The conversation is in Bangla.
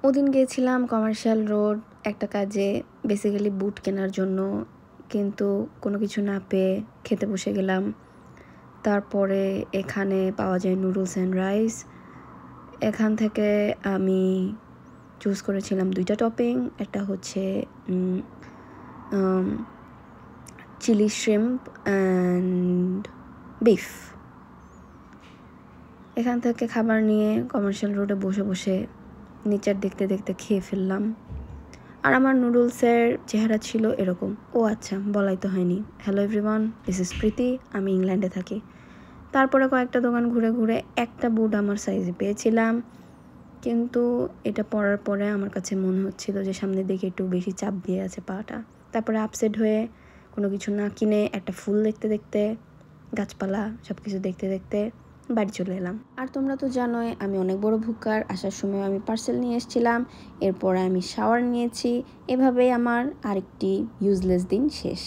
ওদিন গিয়েছিলাম কমার্শিয়াল রোড একটা কাজে, বেসিক্যালি বুট কেনার জন্য, কিন্তু কোনো কিছু না পেয়ে খেতে বসে গেলাম। তারপরে এখানে পাওয়া যায় নুডলস অ্যান্ড রাইস। এখান থেকে আমি চুজ করেছিলাম 2টা টপিং। একটা হচ্ছে চিলি শ্রিম্প অ্যান্ড বিফ। এখান থেকে খাবার নিয়ে কমার্শিয়াল রোডে বসে বসে নেচার দেখতে দেখতে খেয়ে ফেললাম। আর আমার নুডলসের চেহারা ছিল এরকম। ও আচ্ছা, বলাই তো হয়নি। হ্যালো এভরিওয়ান, দিস ইজ প্রীতি। আমি ইংল্যান্ডে থাকি। তারপরে কয়েকটা দোকান ঘুরে ঘুরে একটা বুট আমার সাইজে পেয়েছিলাম, কিন্তু এটা পরার পরে আমার কাছে মনে হচ্ছিল যে সামনের দিকে একটু বেশি চাপ দিয়ে আছে পাটা। তারপরে আপসেট হয়ে কোনো কিছু না কিনে একটা ফুল দেখতে দেখতে, গাছপালা সব কিছু দেখতে দেখতে বাড়ি চলে এলাম। আর তোমরা তো জানোই আমি অনেক বড় ভুক্কার। আসার সময় আমি পার্সেল নিয়ে এসেছিলাম, এরপরে আমি শাওয়ার নিয়েছি। এভাবেই আমার আরেকটি ইউজলেস দিন শেষ।